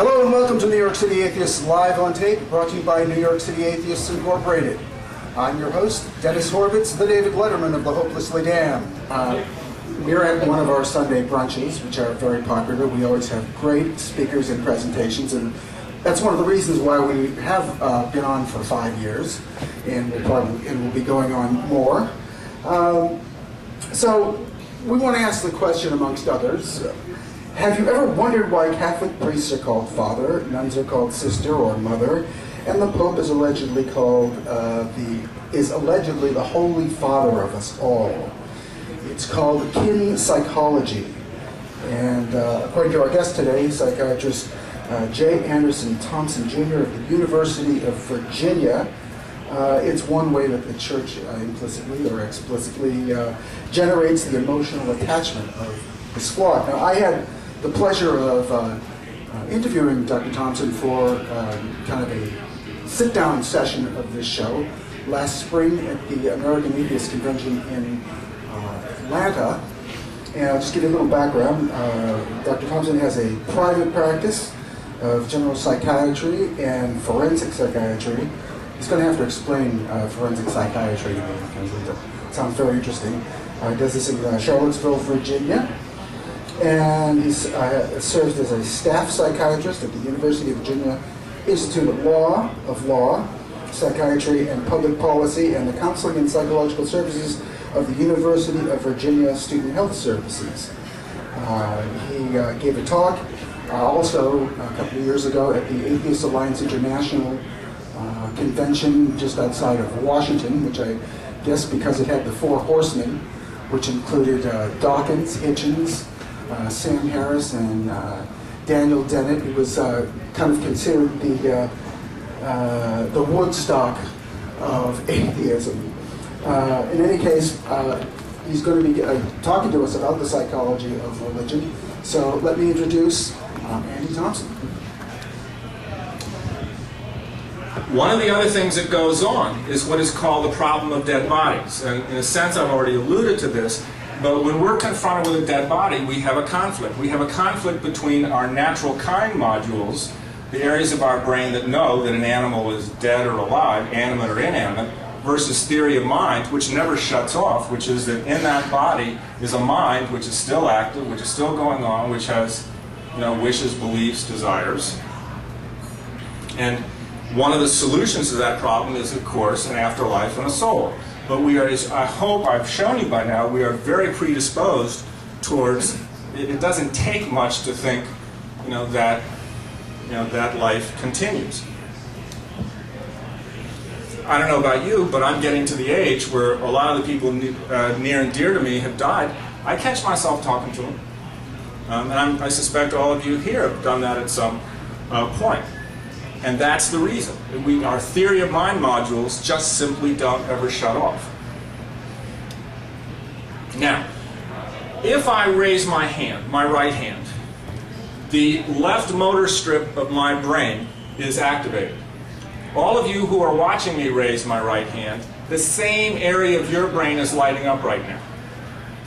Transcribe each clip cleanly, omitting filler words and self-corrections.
Hello and welcome to New York City Atheists Live on Tape, brought to you by New York City Atheists Incorporated. I'm your host, Dennis Horvitz, the David Letterman of the Hopelessly Damned. We're at one of our Sunday brunches, which are very popular. We always have great speakers and presentations, and that's one of the reasons why we have been on for 5 years, and we'll be going on more. So we want to ask the question, amongst others, have you ever wondered why Catholic priests are called father, nuns are called sister or mother, and the Pope is allegedly called the Holy Father of us all? It's called kin psychology, and according to our guest today, psychiatrist J. Anderson Thomson, Jr. of the University of Virginia, it's one way that the Church implicitly or explicitly generates the emotional attachment of his flock. Now, I had the pleasure of interviewing Dr. Thomson for kind of a sit-down session of this show last spring at the American Atheist Convention in Atlanta. And I'll just give you a little background. Dr. Thomson has a private practice of general psychiatry and forensic psychiatry. He's going to have to explain forensic psychiatry to me because it sounds very interesting. He does this in Charlottesville, Virginia. And he serves as a staff psychiatrist at the University of Virginia Institute of Law, Psychiatry and Public Policy, and the Counseling and Psychological Services of the University of Virginia Student Health Services. He gave a talk also a couple of years ago at the Atheist Alliance International convention just outside of Washington, which I guess because it had the Four Horsemen, which included Dawkins, Hitchens, Sam Harris, and Daniel Dennett. He was kind of considered the Woodstock of atheism. In any case, he's going to be talking to us about the psychology of religion. So let me introduce Andy Thomson. One of the other things that goes on is what is called the problem of dead bodies. And in a sense, I've already alluded to this, but when we're confronted with a dead body, we have a conflict. We have a conflict between our natural kind modules, the areas of our brain that know that an animal is dead or alive, animate or inanimate, versus theory of mind, which never shuts off, which is that in that body is a mind which is still active, which is still going on, which has, wishes, beliefs, desires. And one of the solutions to that problem is, of course, an afterlife and a soul. But we are, as I hope I've shown you by now, we are very predisposed towards, it doesn't take much to think, that life continues. I don't know about you, but I'm getting to the age where a lot of the people near and dear to me have died. I catch myself talking to them. And I suspect all of you here have done that at some point. And that's the reason. Our theory of mind modules just simply don't ever shut off. Now, if I raise my hand, my right hand, the left motor strip of my brain is activated. All of you who are watching me raise my right hand, the same area of your brain is lighting up right now.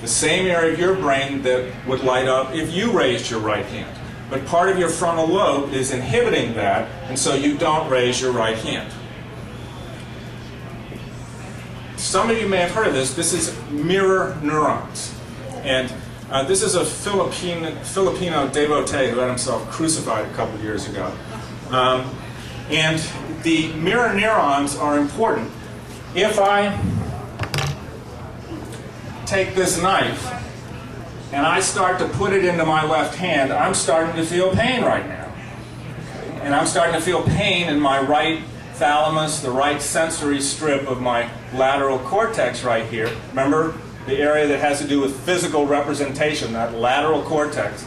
The same area of your brain that would light up if you raised your right hand. But part of your frontal lobe is inhibiting that, and so you don't raise your right hand. Some of you may have heard of this. This is mirror neurons. And this is a Filipino devotee who had himself crucified a couple of years ago. And the mirror neurons are important. If I take this knife and I start to put it into my left hand, I'm starting to feel pain right now. And I'm starting to feel pain in my right thalamus, the right sensory strip of my lateral cortex right here. Remember the area that has to do with physical representation, that lateral cortex.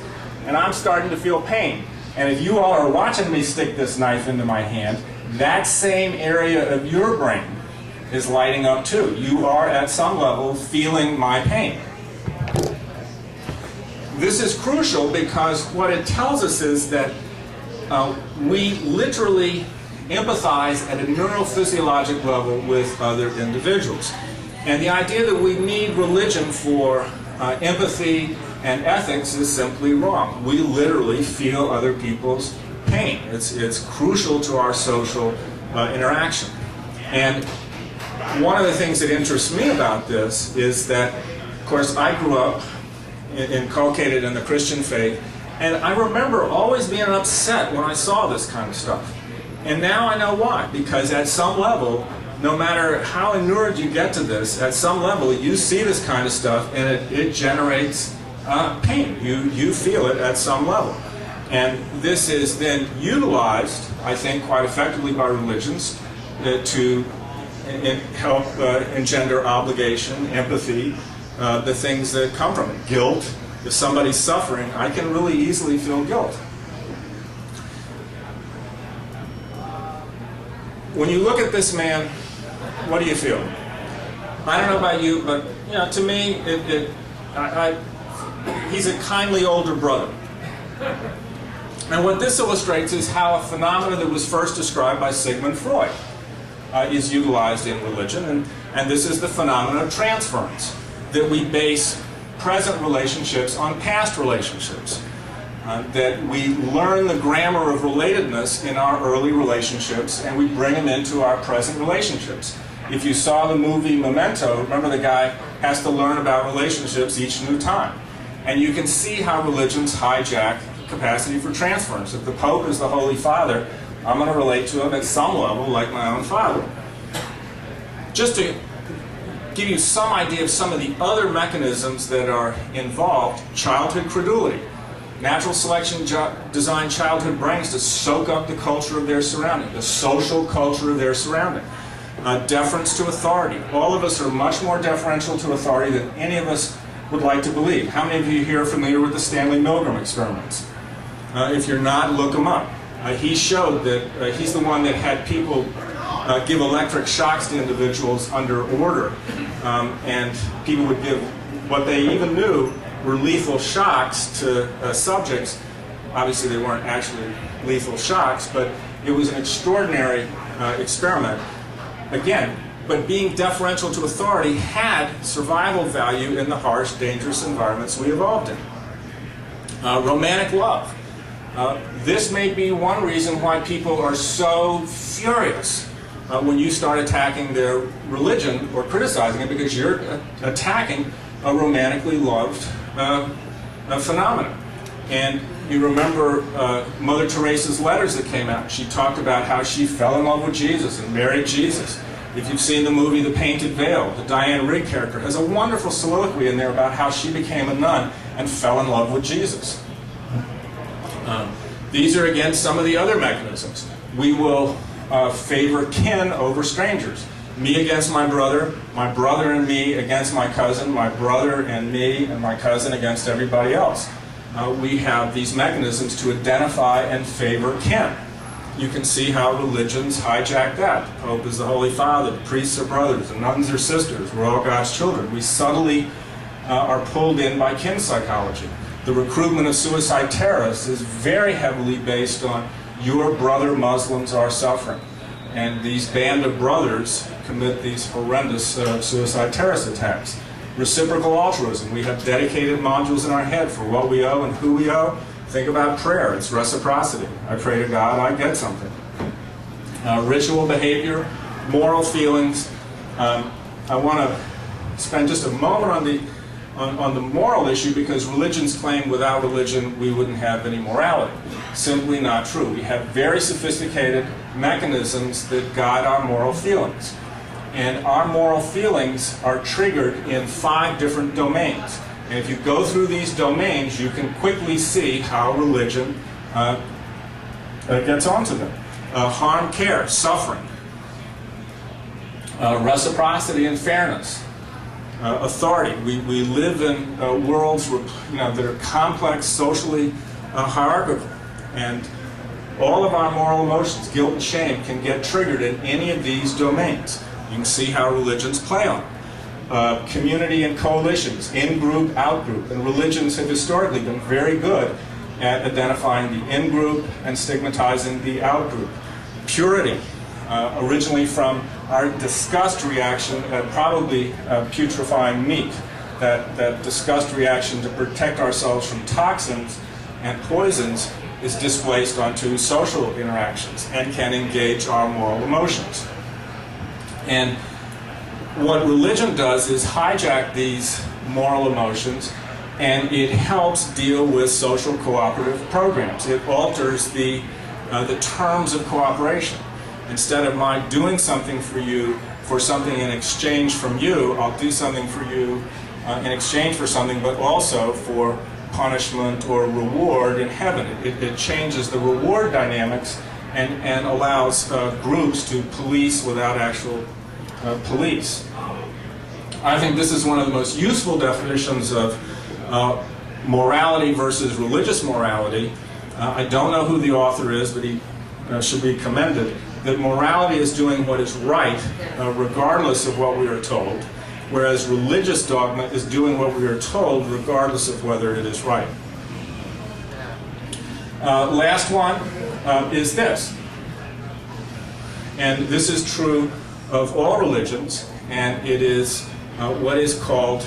And I'm starting to feel pain. And if you all are watching me stick this knife into my hand, that same area of your brain is lighting up too. You are at some level feeling my pain. This is crucial because what it tells us is that we literally empathize at a neurophysiologic level with other individuals. And the idea that we need religion for empathy And ethics is simply wrong. We literally feel other people's pain. It's crucial to our social interaction. And one of the things that interests me about this is that, of course, I grew up inculcated in the Christian faith, and I remember always being upset when I saw this kind of stuff. And now I know why. Because at some level, no matter how inured you get to this, at some level you see this kind of stuff and it generates pain. You feel it at some level. And this is then utilized, I think, quite effectively by religions to help engender obligation, empathy, the things that come from it. Guilt. If somebody's suffering, I can really easily feel guilt. When you look at this man, what do you feel? I don't know about you, but to me, he's a kindly older brother. And what this illustrates is how a phenomenon that was first described by Sigmund Freud is utilized in religion, and this is the phenomenon of transference, that we base present relationships on past relationships, that we learn the grammar of relatedness in our early relationships and we bring them into our present relationships. If you saw the movie Memento, remember the guy has to learn about relationships each new time. And you can see how religions hijack capacity for transference. If the Pope is the Holy Father, I'm going to relate to him at some level like my own father. Just to give you some idea of some of the other mechanisms that are involved, childhood credulity. Natural selection designed childhood brains to soak up the culture of their surrounding, the social culture of their surrounding. Deference to authority. All of us are much more deferential to authority than any of us would like to believe. How many of you here are familiar with the Stanley Milgram experiments? If you're not, look them up. He showed that he's the one that had people give electric shocks to individuals under order. And people would give what they even knew were lethal shocks to subjects. Obviously they weren't actually lethal shocks, but it was an extraordinary experiment. Again, but being deferential to authority had survival value in the harsh, dangerous environments we evolved in. Romantic love. This may be one reason why people are so furious when you start attacking their religion or criticizing it, because you're attacking a romantically loved phenomenon. And you remember Mother Teresa's letters that came out. She talked about how she fell in love with Jesus and married Jesus. If you've seen the movie The Painted Veil, the Diane Rigg character has a wonderful soliloquy in there about how she became a nun and fell in love with Jesus. These are, again, some of the other mechanisms. We will favor kin over strangers. Me against my brother and me against my cousin, my brother and me and my cousin against everybody else. We have these mechanisms to identify and favor kin. You can see how religions hijack that. The Pope is the Holy Father, the priests are brothers, the nuns are sisters, we're all God's children. We subtly are pulled in by kin psychology. The recruitment of suicide terrorists is very heavily based on your brother Muslims are suffering. And these band of brothers commit these horrendous suicide terrorist attacks. Reciprocal altruism. We have dedicated modules in our head for what we owe and who we owe. Think about prayer. It's reciprocity. I pray to God, I get something. Ritual behavior, moral feelings. I want to spend just a moment on the moral issue, because religions claim without religion we wouldn't have any morality. Simply not true. We have very sophisticated mechanisms that guide our moral feelings. And our moral feelings are triggered in 5 different domains. And if you go through these domains, you can quickly see how religion gets onto them. Harm, care, suffering. Reciprocity and fairness. Authority. We live in worlds that are complex, socially hierarchical. And all of our moral emotions, guilt and shame, can get triggered in any of these domains. You can see how religions play on them. Community and coalitions, in-group, out-group. And religions have historically been very good at identifying the in-group and stigmatizing the out-group. Purity, originally from our disgust reaction at probably putrefying meat. that disgust reaction to protect ourselves from toxins and poisons is displaced onto social interactions and can engage our moral emotions. And what religion does is hijack these moral emotions, and it helps deal with social cooperative programs. It alters the terms of cooperation. Instead of my doing something for you for something in exchange from you, I'll do something for you in exchange for something, but also for punishment or reward in heaven. It changes the reward dynamics and allows groups to police without actual police. I think this is one of the most useful definitions of morality versus religious morality. I don't know who the author is, but he should be commended. That morality is doing what is right, regardless of what we are told, whereas religious dogma is doing what we are told, regardless of whether it is right. Last one is this. And this is true of all religions, and it is what is called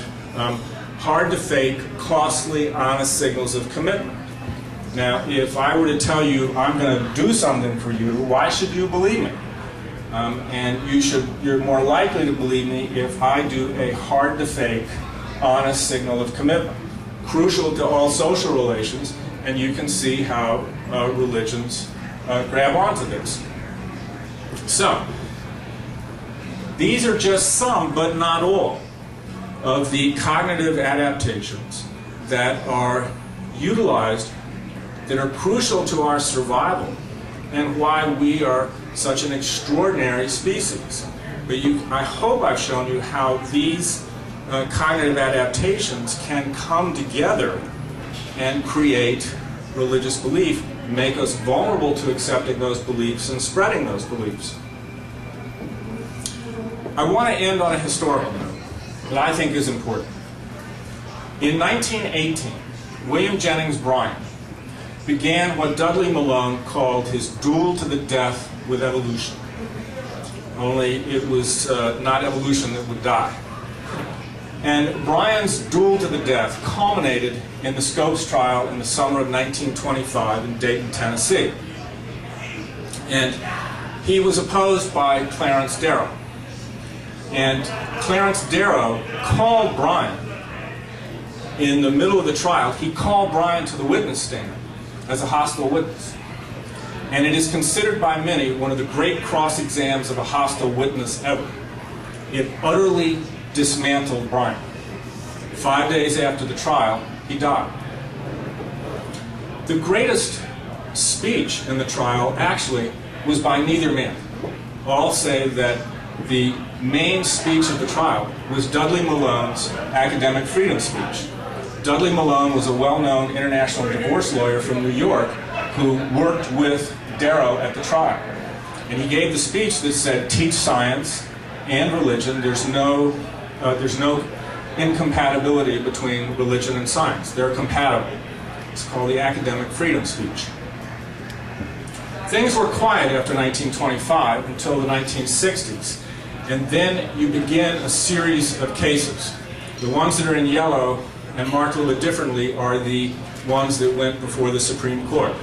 hard to fake, costly, honest signals of commitment. Now, if I were to tell you I'm going to do something for you, why should you believe me? And you're more likely to believe me if I do a hard to fake, honest signal of commitment. Crucial to all social relations, and you can see how religions grab onto this. So, these are just some, but not all, of the cognitive adaptations that are utilized, that are crucial to our survival and why we are such an extraordinary species. But I hope I've shown you how these cognitive adaptations can come together and create religious belief, make us vulnerable to accepting those beliefs and spreading those beliefs. I want to end on a historical note that I think is important. In 1918, William Jennings Bryan began what Dudley Malone called his duel to the death with evolution. Only it was not evolution that would die. And Bryan's duel to the death culminated in the Scopes trial in the summer of 1925 in Dayton, Tennessee. And he was opposed by Clarence Darrow. And Clarence Darrow called Bryan in the middle of the trial. He called Bryan to the witness stand as a hostile witness. And it is considered by many one of the great cross-exams of a hostile witness ever. It utterly dismantled Bryan. 5 days after the trial, he died. The greatest speech in the trial actually was by neither man. All say that the main speech of the trial was Dudley Malone's academic freedom speech. Dudley Malone was a well-known international divorce lawyer from New York who worked with Darrow at the trial. And he gave the speech that said, teach science and religion. There's no incompatibility between religion and science. They're compatible. It's called the academic freedom speech. Things were quiet after 1925 until the 1960s. And then you begin a series of cases. The ones that are in yellow and marked a little differently are the ones that went before the Supreme Court.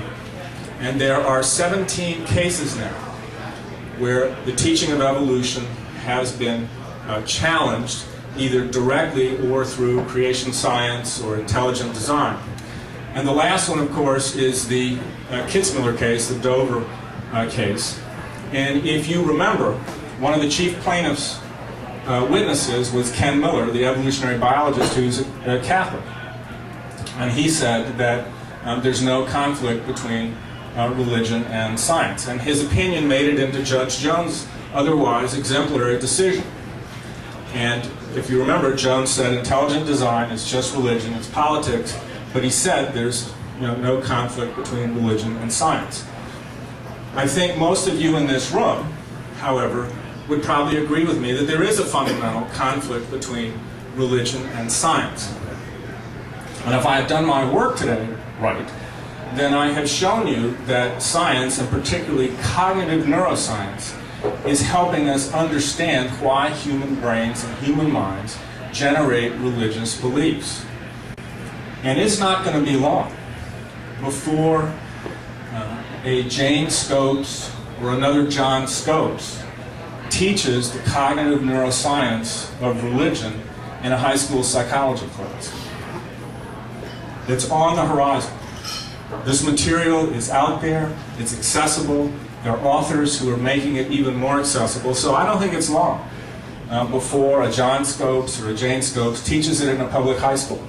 And there are 17 cases now where the teaching of evolution has been challenged either directly or through creation science or intelligent design. And the last one, of course, is the Kitzmiller case, the Dover case. And if you remember, one of the chief plaintiffs' witnesses was Ken Miller, the evolutionary biologist who's a Catholic. And he said that there's no conflict between religion and science. And his opinion made it into Judge Jones' otherwise exemplary decision. And if you remember, Jones said intelligent design is just religion, it's politics, but he said there's no conflict between religion and science. I think most of you in this room, however, would probably agree with me that there is a fundamental conflict between religion and science. And if I have done my work today right, then I have shown you that science, and particularly cognitive neuroscience, is helping us understand why human brains and human minds generate religious beliefs. And it's not going to be long before a Jane Scopes or another John Scopes teaches the cognitive neuroscience of religion in a high school psychology class. It's on the horizon. This material is out there, it's accessible, there are authors who are making it even more accessible, so I don't think it's long before a John Scopes or a Jane Scopes teaches it in a public high school.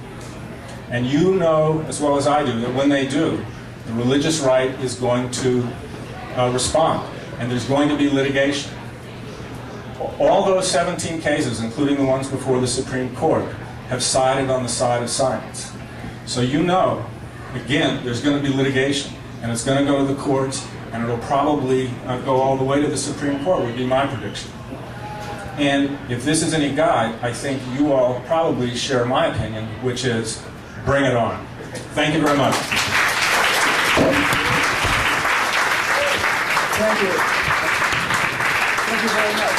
And you know as well as I do that when they do, the religious right is going to respond, and there's going to be litigation. All those 17 cases, including the ones before the Supreme Court, have sided on the side of science. So you know, again, there's going to be litigation, and it's going to go to the courts, and it'll probably go all the way to the Supreme Court, would be my prediction. And if this is any guide, I think you all probably share my opinion, which is, bring it on. Thank you very much. Thank you. Thank you very much.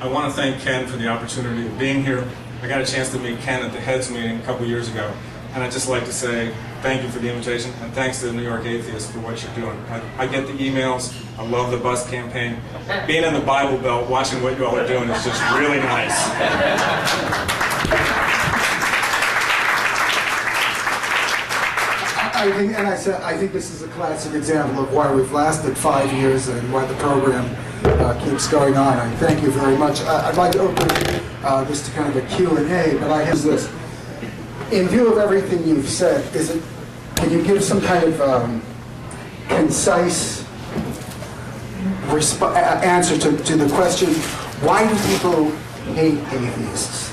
I want to thank Ken for the opportunity of being here. I got a chance to meet Ken at the Heads meeting a couple years ago, and I'd just like to say thank you for the invitation, and thanks to the New York Atheists for what you're doing. I get the emails, I love the bus campaign. Being in the Bible Belt, watching what you all are doing is just really nice. I think this is a classic example of why we've lasted 5 years and why the program keeps going on. I thank you very much. I'd like to open this to kind of a Q&A, but I have this. In view of everything you've said, can you give some kind of concise answer to the question, why do people hate atheists?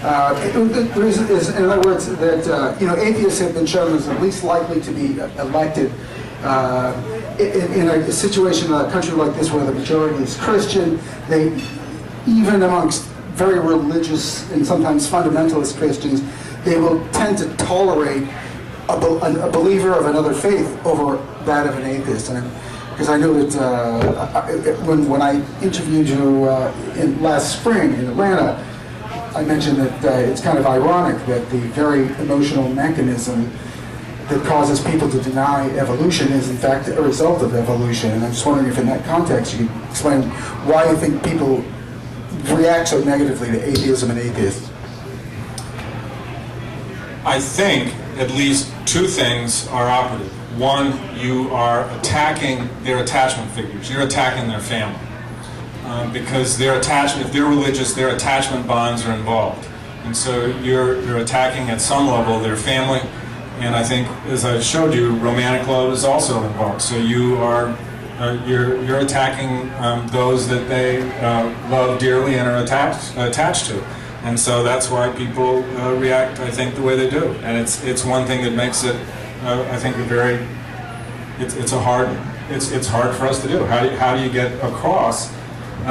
The reason is, in other words, that atheists have been shown as the least likely to be elected in a situation in a country like this where the majority is Christian. They, even amongst very religious and sometimes fundamentalist Christians, they will tend to tolerate a believer of another faith over that of an atheist. Because I know that when I interviewed you last spring in Atlanta, I mentioned that it's kind of ironic that the very emotional mechanism that causes people to deny evolution is in fact a result of evolution. And I'm just wondering if in that context you could explain why you think people react so negatively to atheism and atheists. I think at least two things are operative. One, you are attacking their attachment figures. You're attacking their family. Because their attachment, if they're religious, their attachment bonds are involved. And so you're attacking at some level their family. And I think, as I showed you, romantic love is also involved. So you are, you're attacking those that they love dearly and are attached to. And so that's why people react, I think, the way they do. And it's one thing that makes it, I think, it's hard for us to do. How do you get across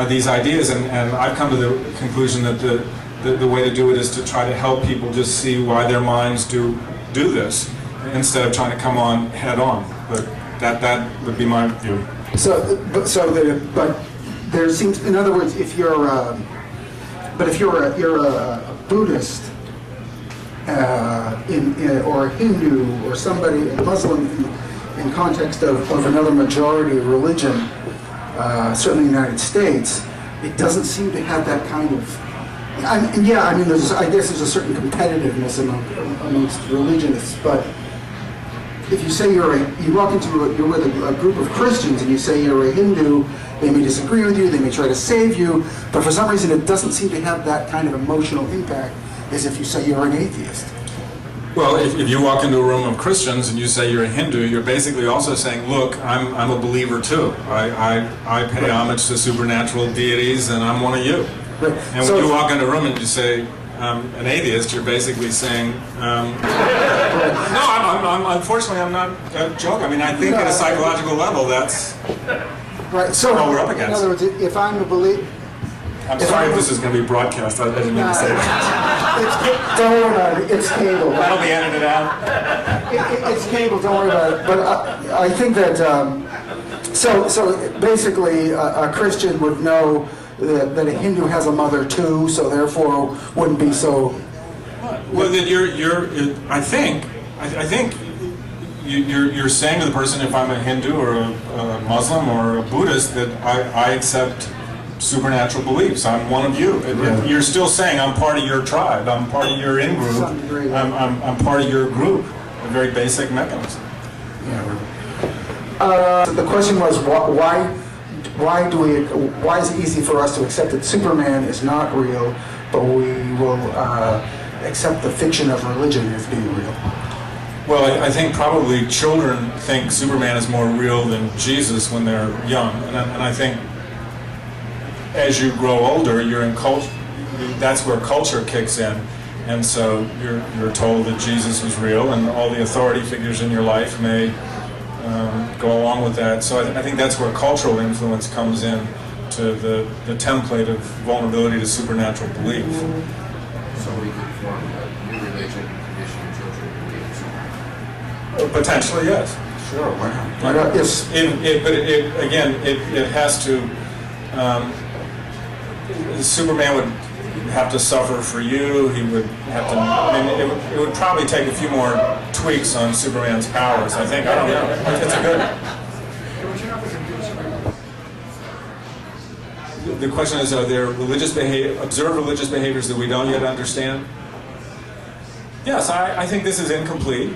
these ideas? And I've come to the conclusion that the way to do it is to try to help people just see why their minds do this, instead of trying to come on head on. But that would be my view. But there seems, in other words, if you're a Buddhist or a Hindu or somebody, a Muslim in context of another majority religion, certainly in the United States, it doesn't seem to have that kind of. I guess there's a certain competitiveness amongst religionists, but if you say you're with a group of Christians and you say you're a Hindu, they may disagree with you, they may try to save you, but for some reason it doesn't seem to have that kind of emotional impact as if you say you're an atheist. Well, if you walk into a room of Christians and you say you're a Hindu, you're basically also saying, look, I'm a believer too. I pay homage to supernatural deities and I'm one of you. Right. And when you walk into a room and you say, an atheist, you're basically saying, no, unfortunately, I'm not joking. I mean, I think at a psychological level, that's right. So, what we're up against. In other words, if I'm a believer, I'm sorry if this is going to be broadcast. I didn't mean to say that. Don't worry about it. It's cable. That'll be edited out. It's cable. Don't worry about it. But I think that so basically a Christian would know that a Hindu has a mother too, so therefore wouldn't be so. Well, that I think you're saying to the person, if I'm a Hindu or a Muslim or a Buddhist, that I accept supernatural beliefs. I'm one of you. Right. You're still saying I'm part of your tribe. I'm part of your in-group. I'm part of your group. A very basic mechanism. Yeah. The question was why is it easy for us to accept that Superman is not real, but we will accept the fiction of religion as being real? Well, I think probably children think Superman is more real than Jesus when they're young, and I think as you grow older, you're in culture. That's where culture kicks in, and so you're told that Jesus is real, and all the authority figures in your life may go along with that. So I think that's where cultural influence comes in to the template of vulnerability to supernatural belief. So we could form a new religion conditioning children to believe. Potentially, yes. Sure. Why not? Yes. But it has to. Superman would have to suffer for you. He would have to. I mean, it would probably take a few more tweaks on Superman's powers. I think. I don't know. It's a good. The question is: are there observed religious behaviors that we don't yet understand? Yes, I think this is incomplete.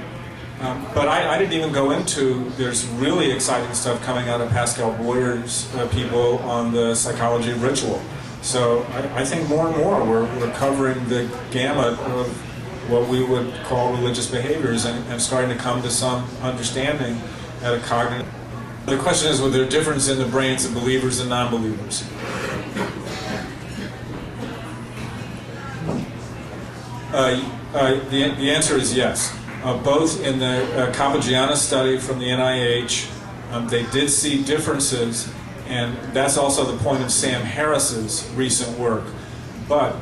But I didn't even go into, there's really exciting stuff coming out of Pascal Boyer's people on the psychology of ritual. So I think more and more we're covering the gamut of what we would call religious behaviors and starting to come to some understanding at a cognitive. The question is, whether there a difference in the brains of believers and non-believers? The answer is yes. Both in the Capagiana study from the NIH, they did see differences, and that's also the point of Sam Harris's recent work. But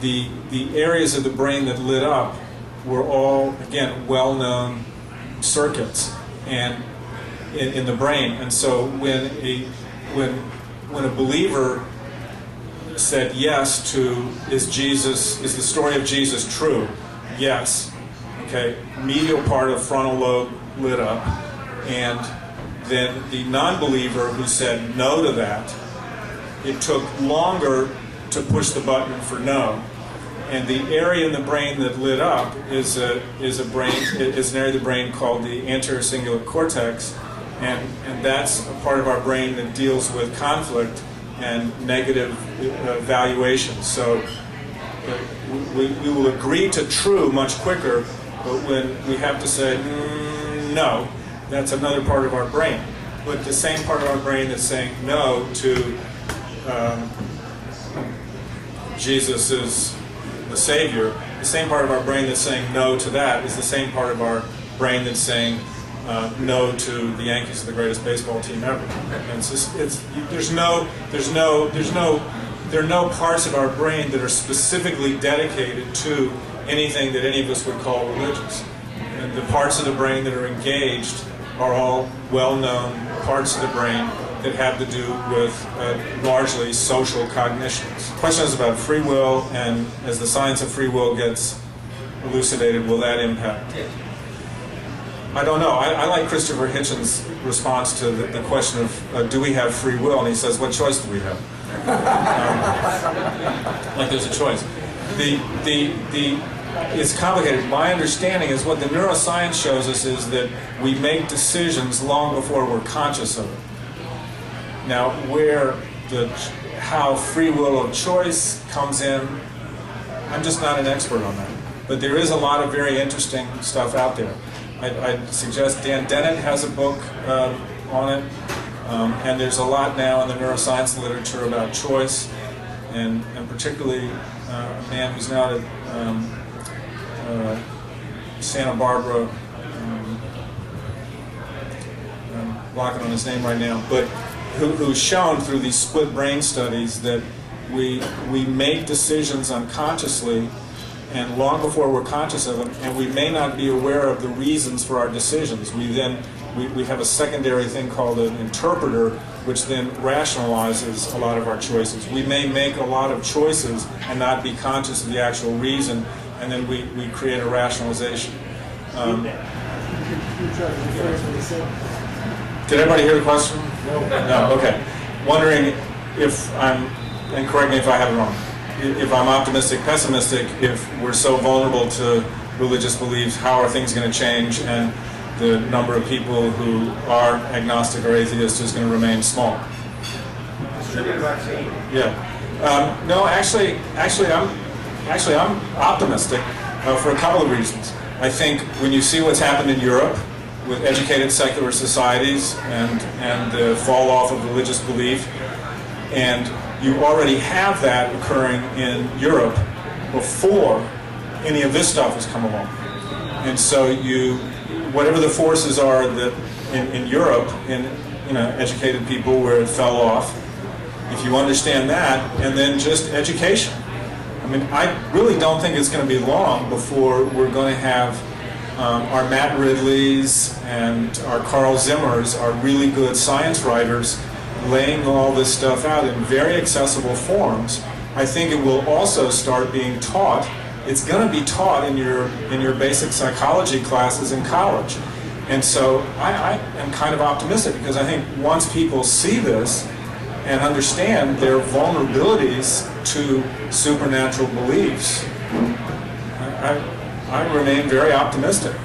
the areas of the brain that lit up were all, again, well-known circuits and in the brain. And so when a believer said yes to is the story of Jesus true? Yes. Okay, medial part of frontal lobe lit up, and then the non-believer who said no to that, it took longer to push the button for no. And the area in the brain that lit up is an area of the brain called the anterior cingulate cortex, and that's a part of our brain that deals with conflict and negative valuations. So we will agree to true much quicker. But when we have to say, no, that's another part of our brain. But the same part of our brain that's saying no to Jesus is the Savior, the same part of our brain that's saying no to that is the same part of our brain that's saying no to the Yankees are the greatest baseball team ever. And there are no parts of our brain that are specifically dedicated to anything that any of us would call religious. And the parts of the brain that are engaged are all well-known parts of the brain that have to do with largely social cognitions. The question is about free will, and as the science of free will gets elucidated, will that impact? I don't know. I like Christopher Hitchens' response to the question of do we have free will? And he says, what choice do we have? Like there's a choice. It's complicated. My understanding is what the neuroscience shows us is that we make decisions long before we're conscious of it. Now, how free will of choice comes in, I'm just not an expert on that. But there is a lot of very interesting stuff out there. I'd suggest Dan Dennett has a book on it, and there's a lot now in the neuroscience literature about choice, and particularly a man who's now at Santa Barbara, I'm blocking on his name right now, but who's shown through these split brain studies that we make decisions unconsciously, and long before we're conscious of them, and we may not be aware of the reasons for our decisions. We have a secondary thing called an interpreter, which then rationalizes a lot of our choices. We may make a lot of choices and not be conscious of the actual reason, and then we create a rationalization. Did everybody hear the question? No. Okay. Wondering if and correct me if I have it wrong, if I'm optimistic, pessimistic, if we're so vulnerable to religious beliefs, how are things going to change, and the number of people who are agnostic or atheist is going to remain small? Distribute a vaccine. Yeah. No, actually, I'm optimistic for a couple of reasons. I think when you see what's happened in Europe with educated secular societies and the fall off of religious belief, and you already have that occurring in Europe before any of this stuff has come along. And so whatever the forces are that in Europe, in educated people where it fell off, if you understand that, and then just education. I mean, I really don't think it's going to be long before we're going to have our Matt Ridleys and our Carl Zimmers, our really good science writers, laying all this stuff out in very accessible forms. I think it will also start being taught. It's going to be taught in your basic psychology classes in college. And so I am kind of optimistic, because I think once people see this and understand their vulnerabilities to supernatural beliefs, I remain very optimistic.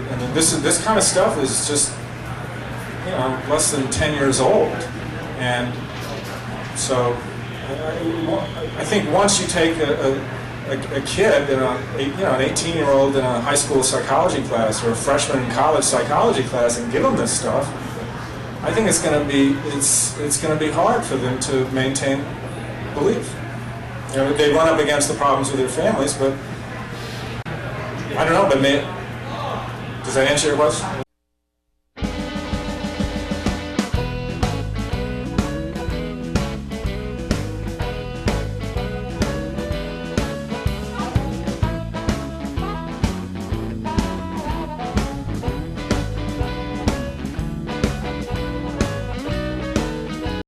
And this kind of stuff is just less than 10 years old. And so I think once you take a kid, an 18-year-old in a high school psychology class or a freshman in college psychology class, and give them this stuff, I think it's going to be hard for them to maintain belief. They run up against the problems with their families, but I don't know. But does that answer your question?